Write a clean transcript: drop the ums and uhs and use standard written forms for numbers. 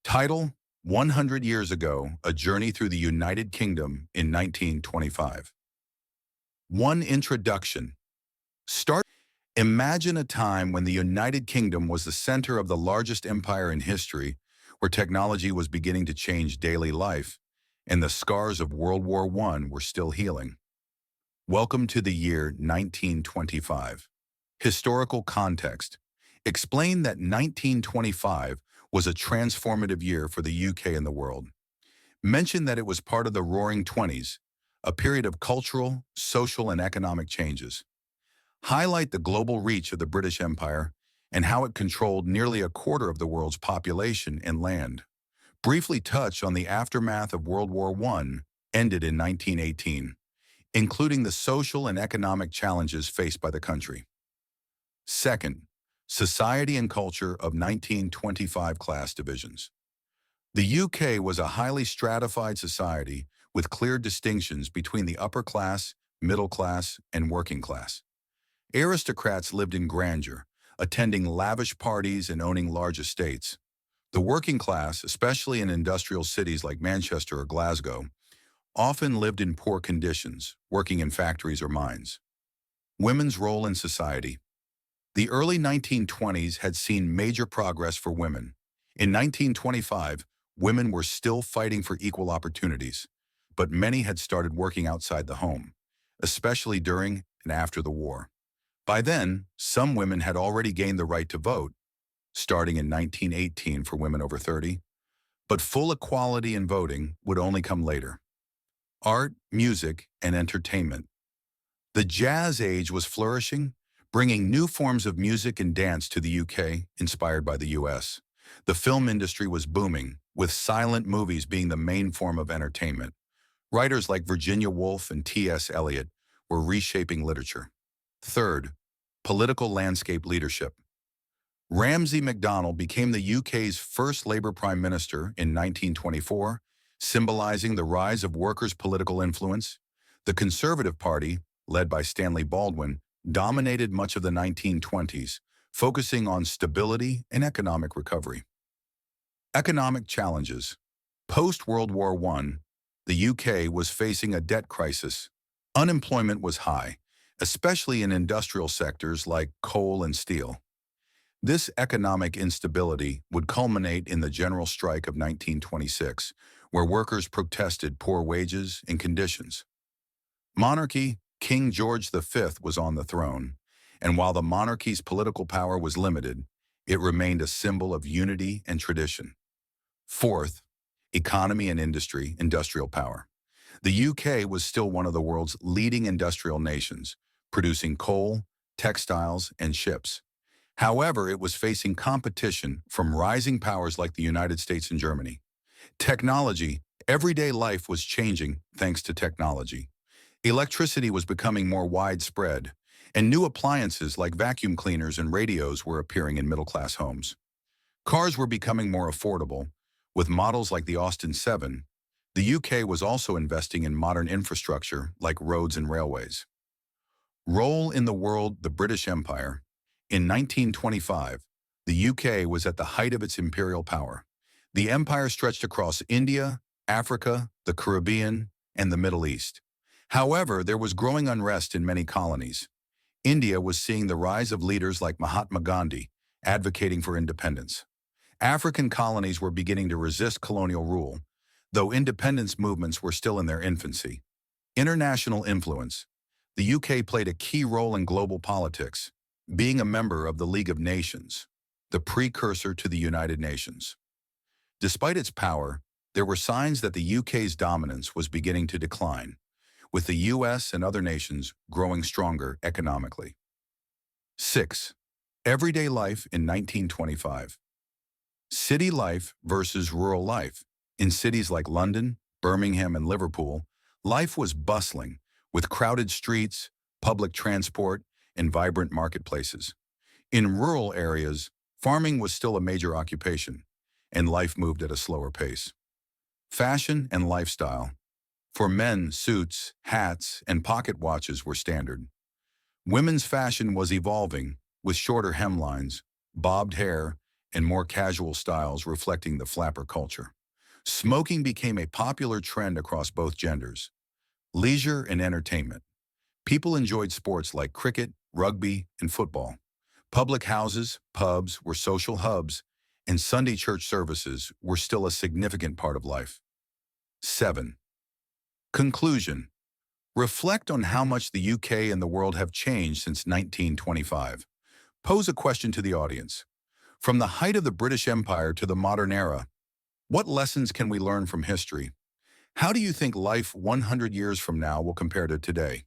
Title: 100 Years Ago, A Journey Through the United Kingdom in 1925. One introduction. Start. Imagine a time when the United Kingdom was the center of the largest empire in history, where technology was beginning to change daily life, and the scars of World War I were still healing. Welcome to the year 1925. Historical context. Explain that 1925 was a transformative year for the UK and the world. Mention that it was part of the Roaring Twenties, a period of cultural, social, and economic changes. Highlight the global reach of the British Empire and how it controlled nearly a quarter of the world's population and land. Briefly touch on the aftermath of World War I, ended in 1918, including the social and economic challenges faced by the country. Second, society and culture of 1925 class divisions. The UK was a highly stratified society with clear distinctions between the upper class, middle class, and working class. Aristocrats lived in grandeur, attending lavish parties and owning large estates. The working class, especially in industrial cities like Manchester or Glasgow, often lived in poor conditions, working in factories or mines. Women's role in society. The early 1920s had seen major progress for women. In 1925, women were still fighting for equal opportunities, but many had started working outside the home, especially during and after the war. By then, some women had already gained the right to vote, starting in 1918 for women over 30, but full equality in voting would only come later. Art, music, and entertainment. The jazz age was flourishing, bringing new forms of music and dance to the UK, inspired by the US. The film industry was booming, with silent movies being the main form of entertainment. Writers like Virginia Woolf and T.S. Eliot were reshaping literature. Third, political landscape leadership. Ramsay MacDonald became the UK's first Labour Prime Minister in 1924, symbolizing the rise of workers' political influence. The Conservative Party, led by Stanley Baldwin, dominated much of the 1920s, focusing on stability and economic recovery. Economic challenges. Post-World War I, the UK was facing a debt crisis. Unemployment was high, especially in industrial sectors like coal and steel. This economic instability would culminate in the General Strike of 1926, where workers protested poor wages and conditions. Monarchy. King George V was on the throne, and while the monarchy's political power was limited, it remained a symbol of unity and tradition. Fourth, economy and industry, industrial power. The UK was still one of the world's leading industrial nations, producing coal, textiles, and ships. However, it was facing competition from rising powers like the United States and Germany. Technology. Everyday life was changing thanks to technology. Electricity was becoming more widespread, and new appliances like vacuum cleaners and radios were appearing in middle-class homes. Cars were becoming more affordable, with models like the Austin 7. The UK was also investing in modern infrastructure like roads and railways. Role in the world. The British Empire. In 1925, the UK was at the height of its imperial power. The empire stretched across India, Africa, the Caribbean, and the Middle East. However, there was growing unrest in many colonies. India was seeing the rise of leaders like Mahatma Gandhi, advocating for independence. African colonies were beginning to resist colonial rule, though independence movements were still in their infancy. International influence. The UK played a key role in global politics, being a member of the League of Nations, the precursor to the United Nations. Despite its power, there were signs that the UK's dominance was beginning to decline, with the US and other nations growing stronger economically. 6. Everyday life in 1925. City life versus rural life. In cities like London, Birmingham, and Liverpool, life was bustling, with crowded streets, public transport, and vibrant marketplaces. In rural areas, farming was still a major occupation, and life moved at a slower pace. Fashion and lifestyle. For men, suits, hats, and pocket watches were standard. Women's fashion was evolving, with shorter hemlines, bobbed hair, and more casual styles reflecting the flapper culture. Smoking became a popular trend across both genders. Leisure and entertainment. People enjoyed sports like cricket, rugby, and football. Public houses, pubs were social hubs, and Sunday church services were still a significant part of life. 7. Conclusion. Reflect on how much the UK and the world have changed since 1925. Pose a question to the audience. From the height of the British Empire to the modern era, what lessons can we learn from history? How do you think life 100 years from now will compare to today?